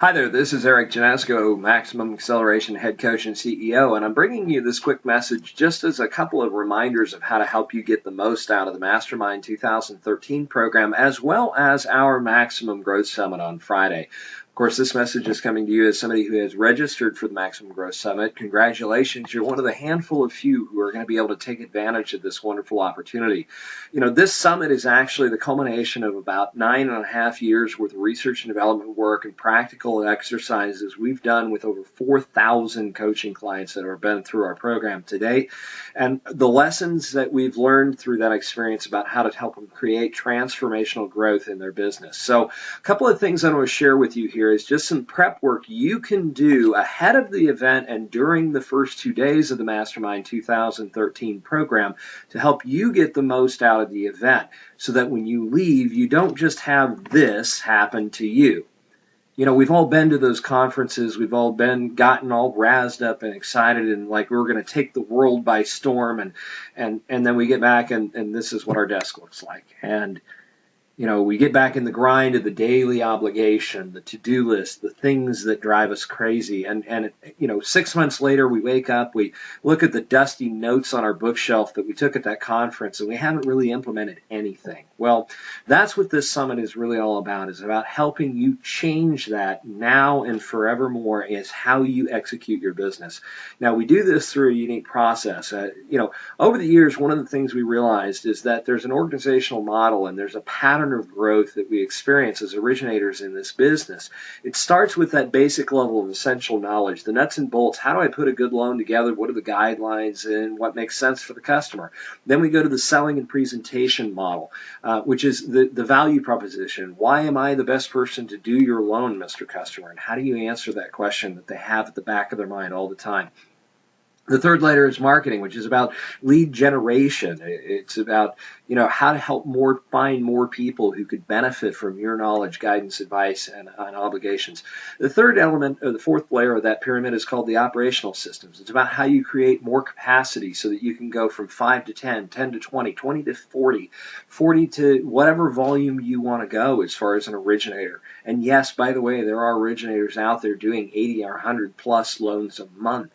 Hi there, this is Eric Janesco, Maximum Acceleration Head Coach and CEO, and I'm bringing you this quick message just as a couple of reminders of how to help you get the most out of the Mastermind 2013 program, as well as our Maximum Growth Summit on Friday. Of course, this message is coming to you as somebody who has registered for the Maximum Growth Summit. Congratulations, you're one of the handful of few who are going to be able to take advantage of this wonderful opportunity. You know, this summit is actually the culmination of about 9.5 years worth of research and development work and practical exercises we've done with over 4,000 coaching clients that have been through our program to date. And the lessons that we've learned through that experience about how to help them create transformational growth in their business. So a couple of things I want to share with you here is just some prep work you can do ahead of the event and during the first 2 days of the Mastermind 2013 program to help you get the most out of the event so that when you leave, you don't just have this happen to you. You know, we've all been to those conferences. We've all gotten all razzed up and excited and like we're going to take the world by storm. And then we get back and this is what our desk looks like. And you know, we get back in the grind of the daily obligation, the to-do list, the things that drive us crazy. And you know, 6 months later, we wake up, we look at the dusty notes on our bookshelf that we took at that conference, and we haven't really implemented anything. Well, that's what this summit is really all about, is about helping you change that now and forevermore is how you execute your business. Now, we do this through a unique process. You know, over the years, one of the things we realized is that there's an organizational model and there's a pattern of growth that we experience as originators in this business. It starts with that basic level of essential knowledge, the nuts and bolts. How do I put a good loan together? What are the guidelines and what makes sense for the customer? Then we go to the selling and presentation model, which is the value proposition. Why am I the best person to do your loan, Mr. Customer? And how do you answer that question that they have at the back of their mind all the time? The third layer is marketing, which is about lead generation. It's about, you know, how to help find more people who could benefit from your knowledge, guidance, advice, and obligations. The third element, or the fourth layer of that pyramid is called the operational systems. It's about how you create more capacity so that you can go from 5 to 10, 10 to 20, 20 to 40, 40 to whatever volume you want to go as far as an originator. And yes, by the way, there are originators out there doing 80 or 100 plus loans a month,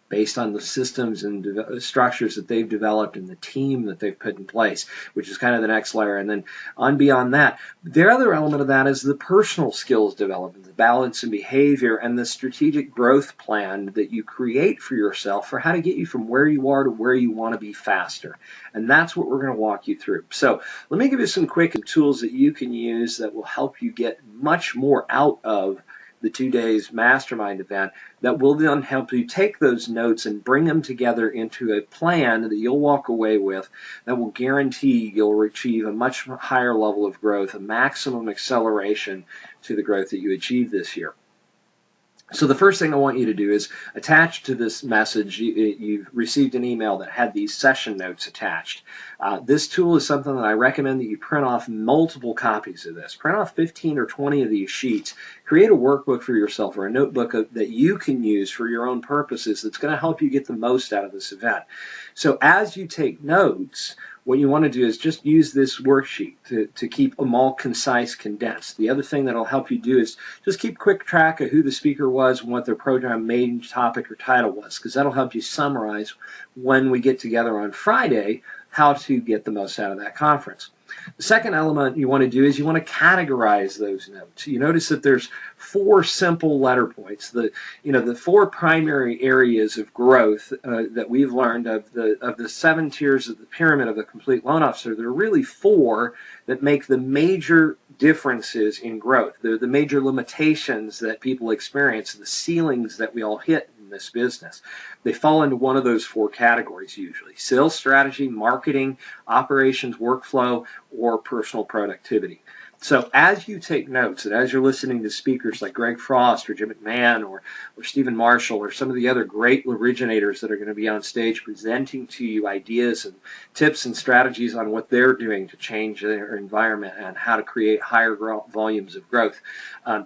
based on the systems and structures that they've developed and the team that they've put in place, which is kind of the next layer. And then on beyond that, the other element of that is the personal skills development, the balance and behavior, and the strategic growth plan that you create for yourself for how to get you from where you are to where you want to be faster. And that's what we're going to walk you through. So let me give you some quick tools that you can use that will help you get much more out of the 2 days mastermind event that will then help you take those notes and bring them together into a plan that you'll walk away with that will guarantee you'll achieve a much higher level of growth, a maximum acceleration to the growth that you achieve this year. So the first thing I want you to do is attach to this message, you've received an email that had these session notes attached. This tool is something that I recommend that you print off multiple copies of this. Print off 15 or 20 of these sheets. Create a workbook for yourself or a notebook that you can use for your own purposes that's going to help you get the most out of this event. So as you take notes, what you want to do is just use this worksheet to keep them all concise, condensed. The other thing that will help you do is just keep quick track of who the speaker was and what their program main topic or title was, because that'll help you summarize when we get together on Friday how to get the most out of that conference. The second element you want to do is you want to categorize those notes. You notice that there's 4 simple letter points. The 4 primary areas of growth that we've learned of the 7 tiers of the pyramid of the complete loan officer. There are really 4 that make the major differences in growth. They're the major limitations that people experience, the ceilings that we all hit in this business. They fall into one of those 4 categories usually: sales strategy, marketing, operations, workflow, or personal productivity. So as you take notes and as you're listening to speakers like Greg Frost or Jim McMahon or Stephen Marshall or some of the other great originators that are going to be on stage presenting to you ideas and tips and strategies on what they're doing to change their environment and how to create higher volumes of growth,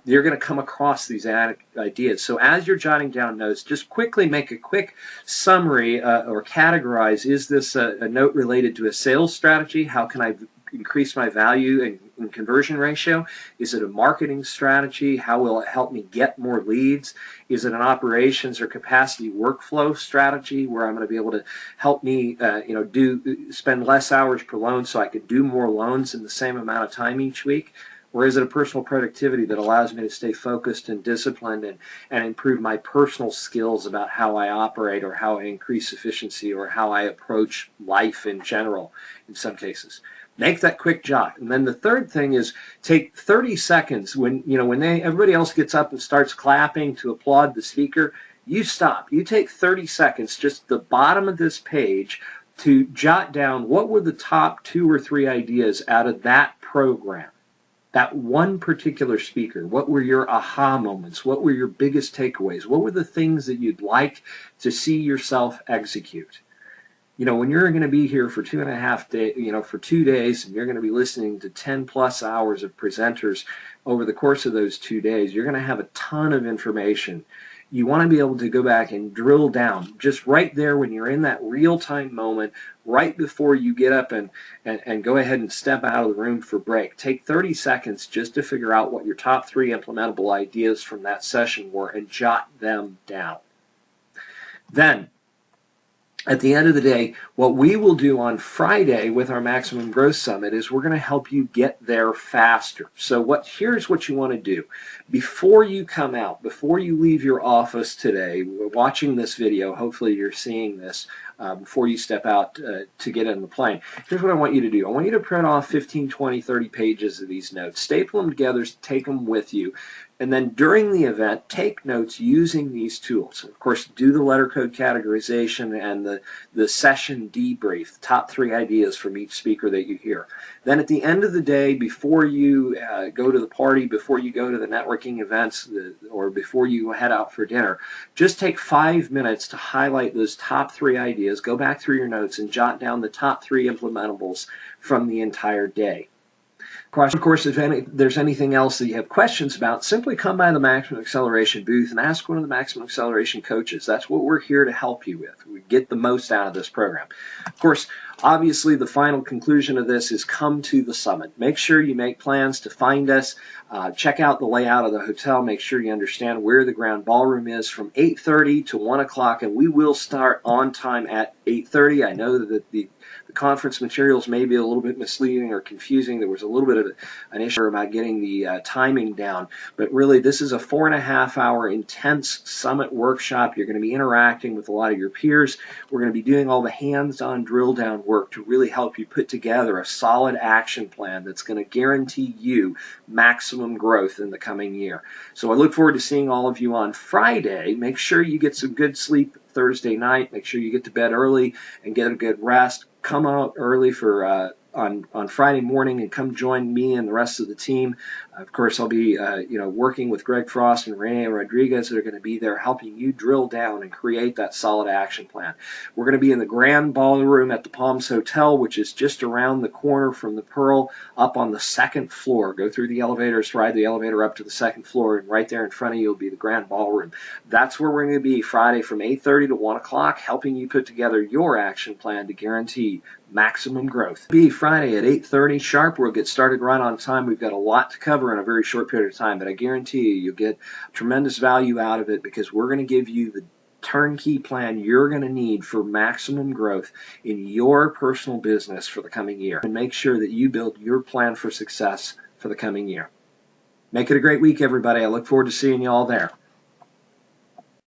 you're going to come across these ideas. So as you're jotting down notes, just quickly make a quick summary or categorize. Is this a note related to a sales strategy? How can I increase my value and conversion ratio? Is it a marketing strategy? How will it help me get more leads? Is it an operations or capacity workflow strategy where I'm going to be able to help me spend less hours per loan so I could do more loans in the same amount of time each week? Or is it a personal productivity that allows me to stay focused and disciplined and improve my personal skills about how I operate or how I increase efficiency or how I approach life in general in some cases? Make that quick jot. And then the third thing is take 30 seconds when everybody else gets up and starts clapping to applaud the speaker. You stop. You take 30 seconds, just the bottom of this page, to jot down what were the top 2 or 3 ideas out of that program. That one particular speaker. What were your aha moments? What were your biggest takeaways? What were the things that you'd like to see yourself execute? When you're going to be here for 2.5 days, for 2 days, and you're going to be listening to 10 plus hours of presenters over the course of those 2 days, you're going to have a ton of information. You want to be able to go back and drill down just right there when you're in that real-time moment, right before you get up and go ahead and step out of the room for break. Take 30 seconds just to figure out what your top 3 implementable ideas from that session were and jot them down. Then, at the end of the day, what we will do on Friday with our Maximum Growth Summit is we're going to help you get there faster. So here's what you want to do. Before you come out, before you leave your office today, watching this video, hopefully you're seeing this before you step out to get in the plane. Here's what I want you to do. I want you to print off 15, 20, 30 pages of these notes. Staple them together, take them with you. And then during the event, take notes using these tools. Of course, do the letter code categorization and the session debrief, the top 3 ideas from each speaker that you hear. Then at the end of the day, before you go to the party, before you go to the networking events, or before you head out for dinner, just take 5 minutes to highlight those top 3 ideas, go back through your notes and jot down the top 3 implementables from the entire day. Of course, if there's anything else that you have questions about, simply come by the Maximum Acceleration booth and ask one of the Maximum Acceleration coaches. That's what we're here to help you with. We get the most out of this program. Of course, obviously, the final conclusion of this is come to the summit. Make sure you make plans to find us. Check out the layout of the hotel. Make sure you understand where the Grand Ballroom is from 8:30 to 1 o'clock, and we will start on time at 8:30. I know that the conference materials may be a little bit misleading or confusing. There was a little bit of an issue about getting the timing down, but really this is a 4.5-hour intense summit workshop. You're going to be interacting with a lot of your peers. We're going to be doing all the hands-on drill down work to really help you put together a solid action plan that's going to guarantee you maximum growth in the coming year. So I look forward to seeing all of you on Friday. Make sure you get some good sleep Thursday night. Make sure you get to bed early and get a good rest. Come out early for on Friday morning and come join me and the rest of the team. Of course, I'll be working with Greg Frost and Renee Rodriguez that are going to be there helping you drill down and create that solid action plan. We're going to be in the Grand Ballroom at the Palms Hotel, which is just around the corner from the Pearl, up on the 2nd floor. Go through the elevators, ride the elevator up to the 2nd floor, and right there in front of you will be the Grand Ballroom. That's where we're going to be Friday from 8:30 to 1 o'clock, helping you put together your action plan to guarantee maximum growth. Be Friday at 8:30 sharp. We'll get started right on time. We've got a lot to cover in a very short period of time, but I guarantee you'll get tremendous value out of it because we're going to give you the turnkey plan you're going to need for maximum growth in your personal business for the coming year. And make sure that you build your plan for success for the coming year. Make it a great week, everybody. I look forward to seeing you all there.